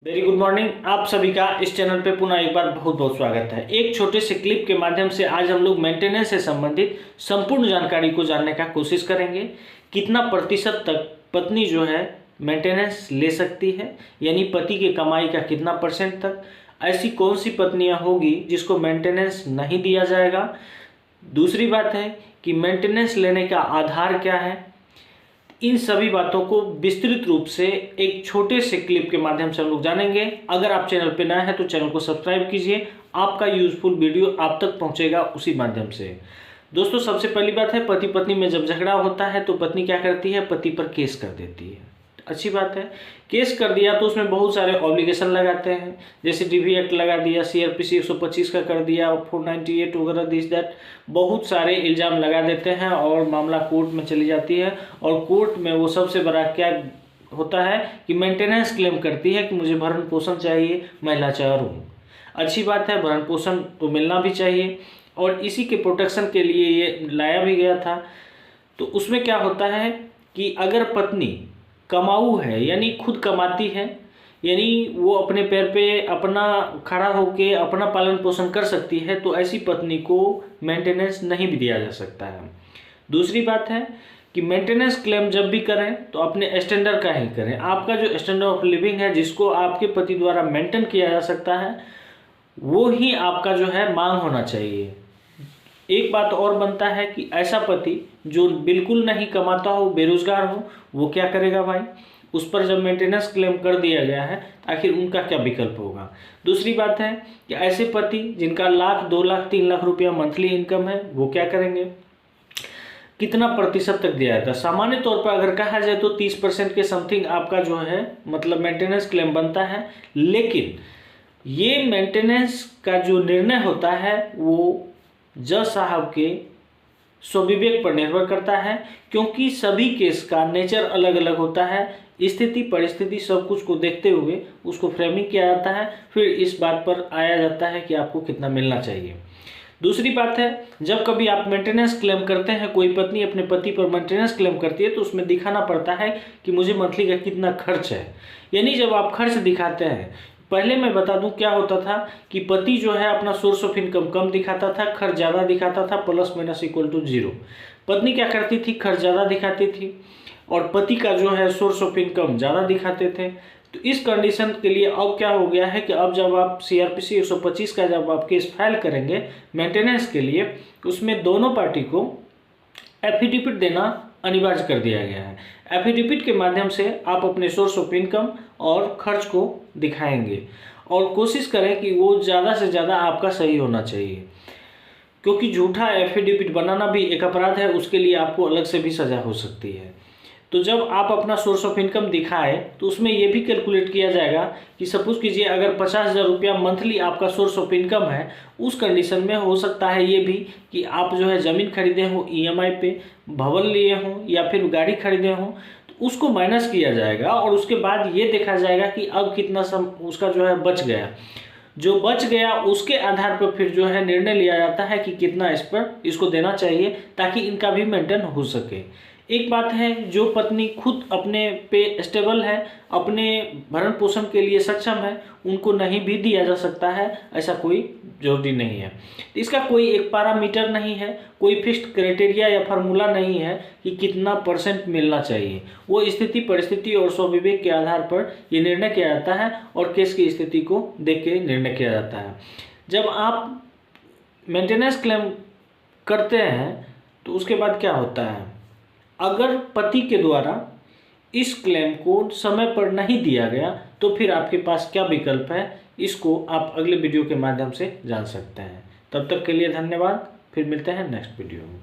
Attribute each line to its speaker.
Speaker 1: Very good morning. आप सभी का इस चैनल पे पुनः एक बार बहुत बहुत स्वागत है। एक छोटे से क्लिप के माध्यम से आज हम लोग मेंटेनेंस से संबंधित संपूर्ण जानकारी को जानने का कोशिश करेंगे। कितना प्रतिशत तक पत्नी जो है मेंटेनेंस ले सकती है, यानी पति के कमाई का कितना परसेंट तक। ऐसी कौन सी पत्नियां होगी जिसको मेंटेनेंस नहीं दिया जाएगा। दूसरी बात है कि मेंटेनेंस लेने का आधार क्या है। इन सभी बातों को विस्तृत रूप से एक छोटे से क्लिप के माध्यम से हम लोग जानेंगे। अगर आप चैनल पे नए हैं तो चैनल को सब्सक्राइब कीजिए, आपका यूजफुल वीडियो आप तक पहुंचेगा उसी माध्यम से। दोस्तों, सबसे पहली बात है, पति पत्नी में जब झगड़ा होता है तो पत्नी क्या करती है, पति पर केस कर देती है। अच्छी बात है, केस कर दिया तो उसमें बहुत सारे ऑब्लिगेशन लगाते हैं, जैसे डीवी एक्ट लगा दिया, सीआरपीसी 125 का कर दिया, 498 वगैरह दिस दैट, बहुत सारे इल्ज़ाम लगा देते हैं और मामला कोर्ट में चली जाती है। और कोर्ट में वो सबसे बड़ा क्या होता है कि मेंटेनेंस क्लेम करती है कि मुझे भरण पोषण चाहिए, मैं लाचार हूँ। अच्छी बात है, भरण पोषण तो मिलना भी चाहिए और इसी के प्रोटेक्शन के लिए ये लाया भी गया था। तो उसमें क्या होता है कि अगर पत्नी कमाऊ है, यानी खुद कमाती है, यानी वो अपने पैर पे अपना खड़ा होके अपना पालन पोषण कर सकती है, तो ऐसी पत्नी को मेंटेनेंस नहीं भी दिया जा सकता है। दूसरी बात है कि मेंटेनेंस क्लेम जब भी करें तो अपने स्टैंडर्ड का ही करें। आपका जो स्टैंडर्ड ऑफ लिविंग है, जिसको आपके पति द्वारा मेंटेन किया जा सकता है, वो ही आपका जो है मांग होना चाहिए। एक बात और बनता है कि ऐसा पति जो बिल्कुल नहीं कमाता हो, बेरोजगार हो, वो क्या करेगा भाई। उस पर जब मेंटेनेंस क्लेम कर दिया गया है, आखिर उनका क्या विकल्प होगा। दूसरी बात है कि ऐसे पति जिनका लाख, 2 लाख, 3 लाख रुपया मंथली इनकम है, वो क्या करेंगे, कितना प्रतिशत तक दिया जाता है। सामान्य तौर पर अगर कहा जाए तो 30% के समथिंग आपका जो है मतलब मेंटेनेंस क्लेम बनता है। लेकिन ये मेंटेनेंस का जो निर्णय होता है वो जज साहब के स्वविवेक पर निर्भर करता है, क्योंकि सभी केस का नेचर अलग अलग होता है। स्थिति परिस्थिति सब कुछ को देखते हुए उसको फ्रेमिंग किया जाता है, फिर इस बात पर आया जाता है कि आपको कितना मिलना चाहिए। दूसरी बात है, जब कभी आप मेंटेनेंस क्लेम करते हैं, कोई पत्नी अपने पति पर मेंटेनेंस क्लेम करती है, तो उसमें दिखाना पड़ता है कि मुझे मंथली का कितना खर्च है। यानी जब आप खर्च दिखाते हैं, पहले मैं बता दूं क्या होता था कि पति जो है अपना सोर्स ऑफ इनकम कम दिखाता था, खर्च ज़्यादा दिखाता था, प्लस माइनस इक्वल टू 0। पत्नी क्या करती थी, खर्च ज़्यादा दिखाती थी और पति का जो है सोर्स ऑफ इनकम ज़्यादा दिखाते थे। तो इस कंडीशन के लिए अब क्या हो गया है कि अब जब आप सीआरपीसी 125 का जब आप केस फाइल करेंगे मेंटेनेंस के लिए, उसमें दोनों पार्टी को एफिडेविट देना अनिवार्य कर दिया गया है। एफिडेविट के माध्यम से आप अपने सोर्स ऑफ इनकम और खर्च को दिखाएंगे और कोशिश करें कि वो ज़्यादा से ज़्यादा आपका सही होना चाहिए, क्योंकि झूठा एफिडेविट बनाना भी एक अपराध है, उसके लिए आपको अलग से भी सज़ा हो सकती है। तो जब आप अपना सोर्स ऑफ इनकम दिखाएं तो उसमें ये भी कैलकुलेट किया जाएगा कि सपोज कीजिए अगर 50,000 रुपया मंथली आपका सोर्स ऑफ इनकम है, उस कंडीशन में हो सकता है ये भी कि आप जो है ज़मीन खरीदे हो ईएमआई पे, भवन लिए हों या फिर गाड़ी खरीदे हों, तो उसको माइनस किया जाएगा और उसके बाद ये देखा जाएगा कि अब कितना उसका जो है बच गया। जो बच गया उसके आधार पर फिर जो है निर्णय लिया जाता है कि कितना इस पर इसको देना चाहिए, ताकि इनका भी मेंटेन हो सके। एक बात है, जो पत्नी खुद अपने पे स्टेबल है, अपने भरण पोषण के लिए सक्षम है, उनको नहीं भी दिया जा सकता है, ऐसा कोई जरूरी नहीं है। इसका कोई एक पैरामीटर नहीं है, कोई फिक्स्ड क्राइटेरिया या फार्मूला नहीं है कि कितना परसेंट मिलना चाहिए। वो स्थिति परिस्थिति और स्वविवेक के आधार पर ये निर्णय किया जाता है और केस की स्थिति को देख के निर्णय किया जाता है। जब आप मेंटेनेंस क्लेम करते हैं तो उसके बाद क्या होता है, अगर पति के द्वारा इस क्लेम को समय पर नहीं दिया गया तो फिर आपके पास क्या विकल्प है, इसको आप अगले वीडियो के माध्यम से जान सकते हैं। तब तक के लिए धन्यवाद, फिर मिलते हैं नेक्स्ट वीडियो में।